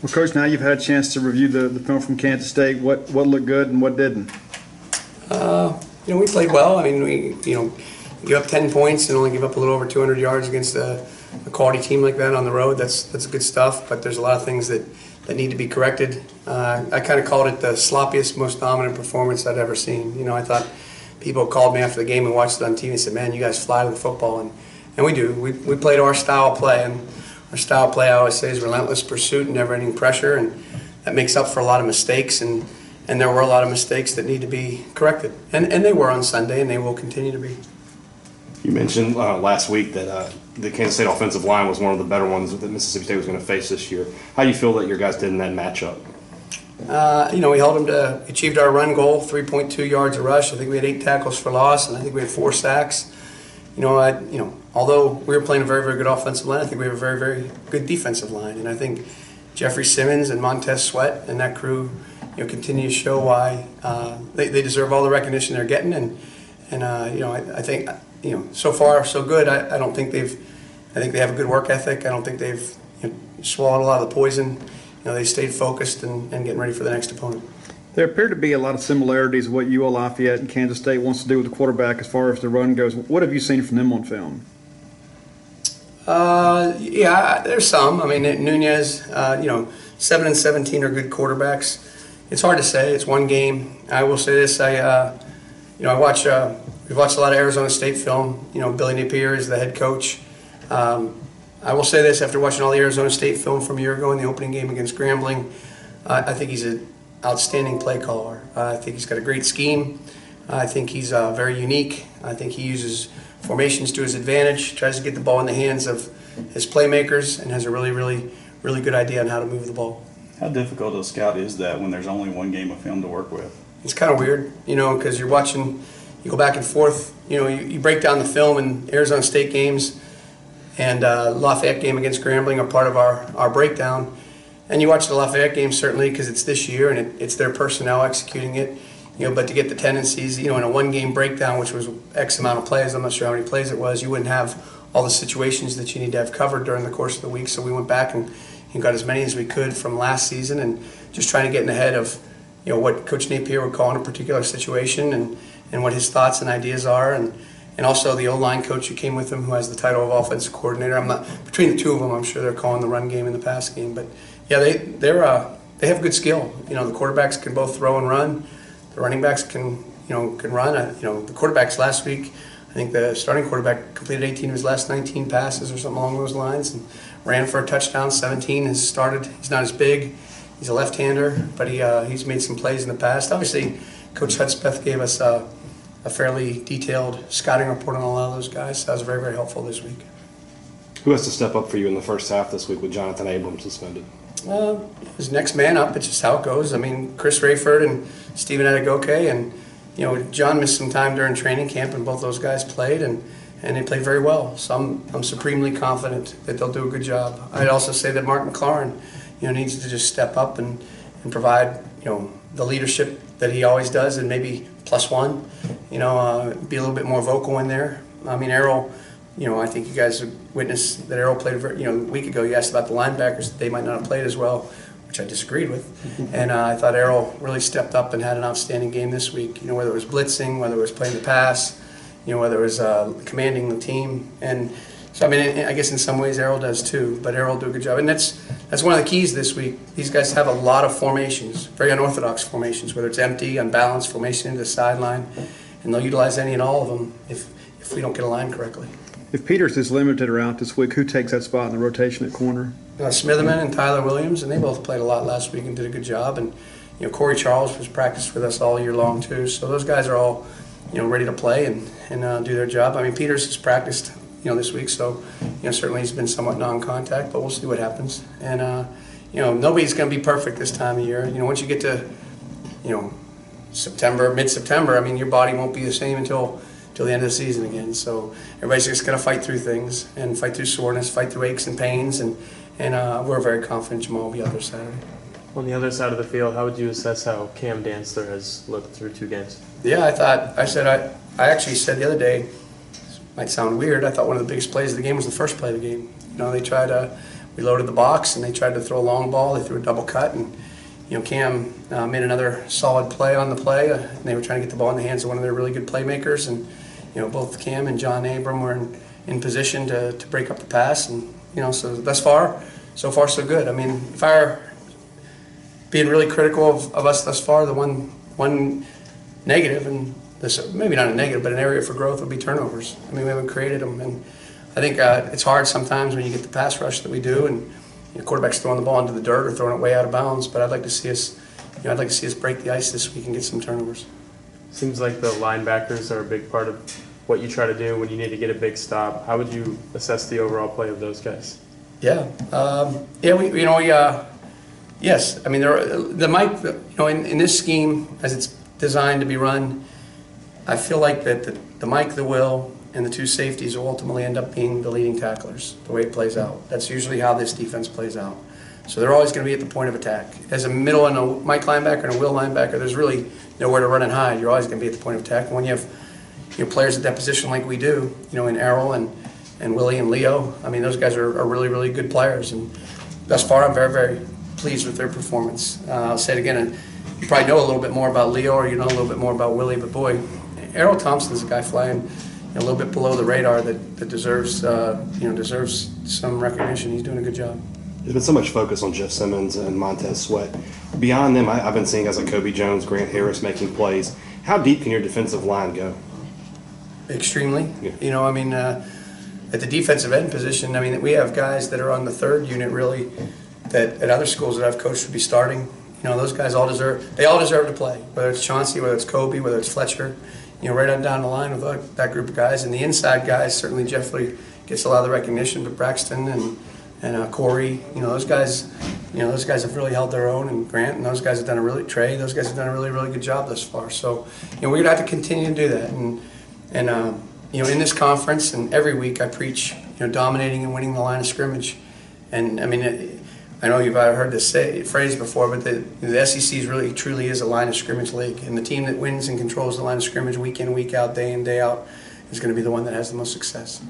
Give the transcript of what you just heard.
Well, Coach, now you've had a chance to review the film from Kansas State. What looked good and what didn't? We played well. I mean, we give up 10 points and only give up a little over 200 yards against a quality team like that on the road. That's good stuff. But there's a lot of things that need to be corrected. I kind of called it the sloppiest, most dominant performance I'd ever seen. I thought people called me after the game and watched it on TV and said, "Man, you guys fly to the football," and we do. We played our style of play, and our style of play, I always say, is relentless pursuit and never-ending pressure, and that makes up for a lot of mistakes. And there were a lot of mistakes that need to be corrected, and they were on Sunday, and they will continue to be. You mentioned last week that the Kansas State offensive line was one of the better ones that Mississippi State was going to face this year. How do you feel that your guys did in that matchup? We held them to, achieved our run goal, 3.2 yards a rush. I think we had 8 tackles for loss, and I think we had 4 sacks. Although we were playing a very, very good offensive line, I think we have a very, very good defensive line. And I think Jeffrey Simmons and Montez Sweat and that crew, continue to show why they deserve all the recognition they're getting. I think so far so good. I don't think I think they have a good work ethic. I don't think they've swallowed a lot of the poison. They stayed focused and getting ready for the next opponent. There appear to be a lot of similarities of what Lafayette and Kansas State wants to do with the quarterback as far as the run goes. What have you seen from them on film? Yeah, there's some. I mean, Nunez, 7 and 17 are good quarterbacks. It's hard to say. It's one game. I will say this. We've watched a lot of Arizona State film. Billy Napier is the head coach. I will say this, after watching all the Arizona State film from a year ago in the opening game against Grambling, I think he's an outstanding play caller. I think he's got a great scheme. I think he's very unique. I think he uses formations to his advantage, tries to get the ball in the hands of his playmakers, and has a really, really, really good idea on how to move the ball. How difficult a scout is that when there's only one game of film to work with? It's kind of weird, because you're watching, you go back and forth, you break down the film, in Arizona State games and Lafayette game against Grambling are part of our breakdown. And you watch the Lafayette game certainly because it's this year and it's their personnel executing it. But to get the tendencies, in a one-game breakdown, which was X amount of plays, I'm not sure how many plays it was, you wouldn't have all the situations that you need to have covered during the course of the week. So we went back and got as many as we could from last season, and just trying to get in the head of what Coach Napier would call in a particular situation, and what his thoughts and ideas are, and also the O-line coach who came with him, who has the title of offensive coordinator. I'm not between the two of them. I'm sure they're calling the run game and the pass game, but yeah, they have good skill. The quarterbacks can both throw and run. The running backs can run. The quarterbacks last week, I think the starting quarterback completed 18 of his last 19 passes or something along those lines, and ran for a touchdown. 17 has started. He's not as big. He's a left-hander, but he's made some plays in the past. Obviously, Coach Hudspeth gave us a fairly detailed scouting report on a lot of those guys. So that was very, very helpful this week. Who has to step up for you in the first half this week with Jonathan Abrams suspended? His next man up. It's just how it goes. I mean, Chris Rayford and Stephen Adegoke, and John missed some time during training camp, and both those guys played, and they played very well. So I'm supremely confident that they'll do a good job. I'd also say that Mark McLaurin, needs to just step up and provide the leadership that he always does, and maybe +1. Be a little bit more vocal in there. I mean, Errol. I think you guys witnessed that Errol played a week ago. You asked about the linebackers; they might not have played as well, which I disagreed with. And I thought Errol really stepped up and had an outstanding game this week. Whether it was blitzing, whether it was playing the pass, whether it was commanding the team. And so, I mean, I guess in some ways Errol does too. But Errol will do a good job, and that's one of the keys this week. These guys have a lot of formations, very unorthodox formations, whether it's empty, unbalanced formation into the sideline, and they'll utilize any and all of them if we don't get aligned correctly. If Peters is limited or out this week, who takes that spot in the rotation at corner? Smitherman and Tyler Williams, and they both played a lot last week and did a good job. And Corey Charles was practiced with us all year long too. So those guys are all ready to play and do their job. I mean, Peters has practiced this week, so certainly he's been somewhat non-contact, but we'll see what happens. And nobody's going to be perfect this time of year. Once you get to September, mid-September, I mean, your body won't be the same until the end of the season again. So everybody's just going to fight through things and fight through soreness, fight through aches and pains, and we're very confident Jamal will be out there Saturday. On the other side of the field, how would you assess how Cam Dantzler has looked through 2 games? Yeah, I actually said the other day, might sound weird, I thought one of the biggest plays of the game was the first play of the game. We we loaded the box, and they tried to throw a long ball. They threw a double cut, and Cam made another solid play on the play. And they were trying to get the ball in the hands of one of their really good playmakers, and both Cam and John Abram were in position to break up the pass, and so thus far, so good. I mean, if I were being really critical of us thus far, the one negative, and this maybe not a negative, but an area for growth would be turnovers. I mean, we haven't created them, and I think it's hard sometimes when you get the pass rush that we do, and quarterback's throwing the ball into the dirt or throwing it way out of bounds. But I'd like to see us, break the ice this week and get some turnovers. Seems like the linebackers are a big part of what you try to do when you need to get a big stop. How would you assess the overall play of those guys? Yeah, yes. I mean, the Mike, in this scheme as it's designed to be run, I feel like that the Mike, the Will, and the two safeties will ultimately end up being the leading tacklers, the way it plays out. That's usually how this defense plays out. So they're always going to be at the point of attack. As a middle and a Mike linebacker and a Will linebacker, there's really nowhere to run and hide. You're always going to be at the point of attack. And when you have players at that position like we do, in Errol and Willie and Leo, I mean, those guys are really, really good players. And thus far, I'm very, very pleased with their performance. I'll say it again, you probably know a little bit more about Leo, or you know a little bit more about Willie, but boy, Errol Thompson's a guy flying a little bit below the radar that deserves some recognition. He's doing a good job. There's been so much focus on Jeff Simmons and Montez Sweat. Beyond them, I've been seeing guys like Kobe Jones, Grant Harris making plays. How deep can your defensive line go? Extremely. Yeah. At the defensive end position, I mean, we have guys that are on the third unit really that at other schools that I've coached would be starting. Those guys all deserve to play, whether it's Chauncey, whether it's Kobe, whether it's Fletcher, right on down the line with that group of guys. And the inside guys, certainly Jeffrey gets a lot of the recognition, but Braxton and Corey, those guys have really held their own, and Grant, and those guys have done those guys have done a really, really good job thus far. So, we're going to have to continue to do that. And in this conference and every week I preach, dominating and winning the line of scrimmage. And I mean, I know you've heard this phrase before, but the SEC really truly is a line of scrimmage league, and the team that wins and controls the line of scrimmage week in, week out, day in, day out is going to be the one that has the most success.